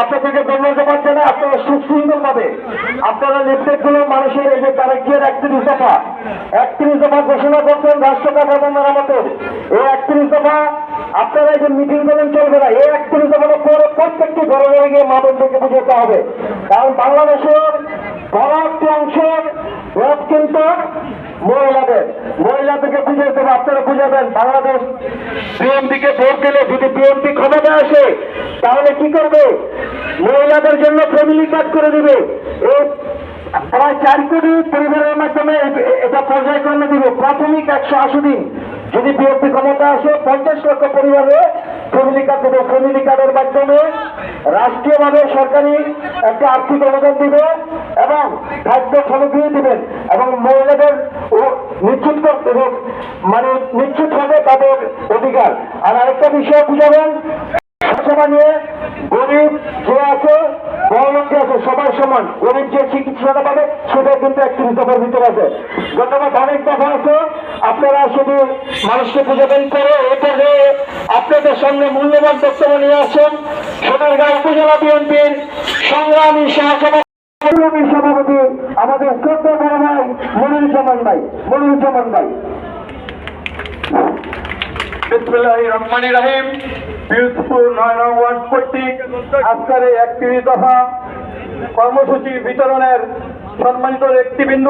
আপনাদেরকে ধন্যবাদ জানাই। আপনারা সুশৃঙ্খল ভাবে আপনারা লিফলেট গুলো মানুষের এই যে তারা গিয়ে 31 দফা ঘোষণা করছেন রাষ্ট্র কাঠামো মেরামতের। এই 31 দফা আপনারা এই যে মিটিং করেন চলবে না। এই 31 দফার পরে প্রত্যেকটি ঘরে ঘরে গিয়ে মানুষদেরকে বুঝাতে হবে, কারণ বাংলাদেশের বড় একটি অংশের ভোট কিন্তু মহিলাদেরকে বুঝিয়ে দেবে। আপনারা বুঝাবেন বাংলাদেশ বিএনপিকে ভোট দিলে যদি বিএনপি ক্ষমতা আসে তাহলে কি করবে? মহিলাদের জন্য ফ্যামিলি কার্ড করে দিবে। এই প্রায় 4 কোটি পরিবারের মাধ্যমে এটা পর্যায়ক্রমে দিবে। প্রাথমিক 180 দিন যদি বিএনপি ক্ষমতা আসে 50 লক্ষ পরিবারে ফ্যামিলি কার্ড দেবে। ফ্যামিলি কার্ডের মাধ্যমে রাষ্ট্রীয়ভাবে সরকারি একটা আর্থিক অনুদান দিবে এবং খাদ্য সামগ্রী দিবেন এবং মহিলাদের নিশ্চিত করতে মানে নিশ্চিত হবে তাদের অধিকার। আর আরেকটা বিষয় বুঝাবেন, সভা নিয়ে গরিব যে আছে বড়লোক যে আছে সবাই সমান। গরিব যে চিকিৎসাটা পাবে সেটা কিন্তু 31 দফার ভিতরে আছে। ধন্যবাদ। অনেক দফা আছে, আপনারা শুধু মানুষকে বুঝাবেন করে এটা যে আপনাদের সামনে মূল্যবান বক্তব্য নিয়ে আসেন সোনারগাঁও উপজেলা বিএনপির সংগ্রামী সহসভাপতি আমাদের শ্রদ্ধা বড় ভাই মনিরুজ্জামান ভাই। বিসমিল্লাহির রহমানির রহিম। পিরোজপুর 9 নং ওয়ার্ড কর্তৃক আজকের এই 31 দফা কর্মসূচি বিতরণের সম্মানিত ব্যক্তিবৃন্দ,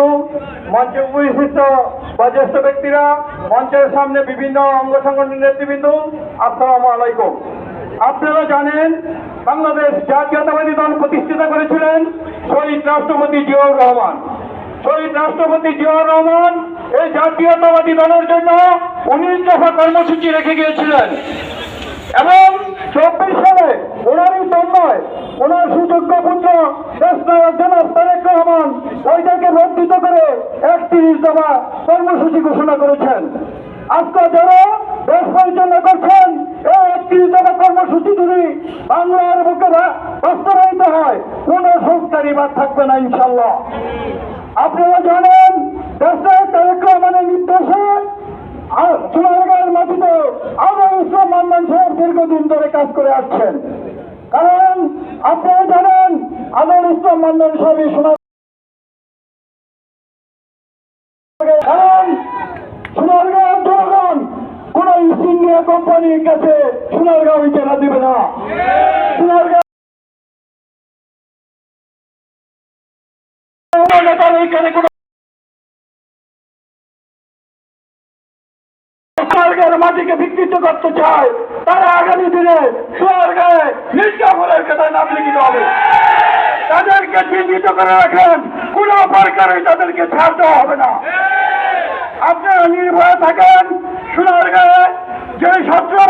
মঞ্চে উপস্থিত বয়োজ্যেষ্ঠ ব্যক্তিরা, মঞ্চের সামনে বিভিন্ন অঙ্গ সংগঠনের নেতৃবৃন্দ, আসসালামু আলাইকুম। আপনারা জানেন বাংলাদেশ জাতীয়তাবাদী দল প্রতিষ্ঠিত করেছিলেন শহীদ রাষ্ট্রপতি জিয়াউর রহমান। শহীদ রাষ্ট্রপতি জিয়াউর রহমান এই জাতীয়তাবাদী দলের জন্য 19 দফা কর্মসূচি রেখে গিয়েছিলেন এবং 24 সালে ওনারই তন্ময় ওনার সুযোগ্য পুত্র জনাব তারেক রহমান ওইটাকে বর্ধিত করে 31 দফা কর্মসূচি ঘোষণা করেছেন। আজকে যারা দেশ পরিচালনা করছেন এই 31 দফা কর্মসূচি যদি বাংলার বুকে বাস্তবায়িত হয় কোন সংস্কারই বাদ থাকবে না ইনশাল্লাহ। আপনারা জানেন দেশে তারেক রহমানের নির্দেশে সোনারগাঁয়ের মাটিতে আনোয়ার ইসলাম মান্নান সাহেব দীর্ঘদিন ধরে কাজ করে আসছেন। কারণ আপনারা জানেন আনোয়ার ইসলাম মান্নান সাহেব সোনারগাঁয়ের জনগণ কোন ইস্ট ইন্ডিয়া কোম্পানির কাছে সোনারগাঁও ইজারা দিবে না। সোনারগাঁও এখানে কোন সোনারগাঁয়ের মাটিকে বিকৃত করতে চায় তারা আগামী দিনে সোনারগাঁয়ে মির্জাফরের কথায় নাম লিখিত হবে। তাদেরকে চিহ্নিত করে রাখেন, কোন প্রকারে তাদেরকে ছাড় দেওয়া হবে না। আপনারা নির্ভয়ে থাকেন। সোনারগাঁয়ে যে 17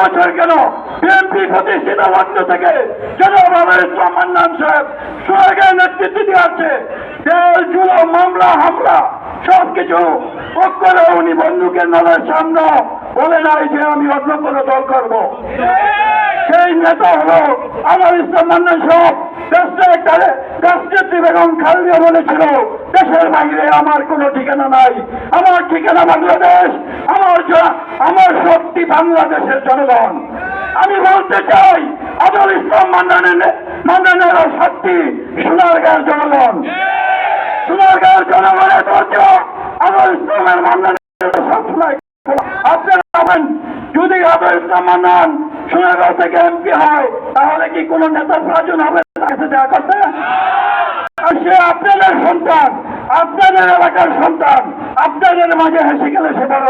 বছর কেন বিএনপি প্রতিষ্ঠিত লগ্ন থেকে জনাব আনোয়ার ইসলাম মান্নান সাহেব সোনারগাঁয়ে নেতৃত্ব দিয়ে আছে। জেল জুলুম মামলা হামলা সবকিছু করে উনি বন্দুকের নলের সামনে বলে নাই যে আমি অন্য কোনো দল করব। সেই নেতা হলো আনোয়ার ইসলাম মান্নান সাহেব। দেশনেত্রী বেগম খালেদা বলেছিল দেশের বাইরে আমার কোনো ঠিকানা নাই, আমার ঠিকানা বাংলাদেশ, আমার শক্তি বাংলাদেশের জনগণ। আমি বলতে চাই আনোয়ার ইসলাম মান্নানের শক্তি সোনারগাঁয়ের জনগণ। সোনারগাঁয়ের জনগণের ধৈর্য আনোয়ার ইসলামের মান্নানের সবসময়। আপনারা ভাবেন যদি আনোয়ার ইসলাম মান্নান সোনারগাঁও থেকে এমপি হয় তাহলে কি কোন নেতা প্রয়োজন হবে কাছে দেখা করতে? সে আপনাদের সন্তান, আপনাদের এলাকার সন্তান, আপনাদের মাঝে হেসে গেলে সে বড়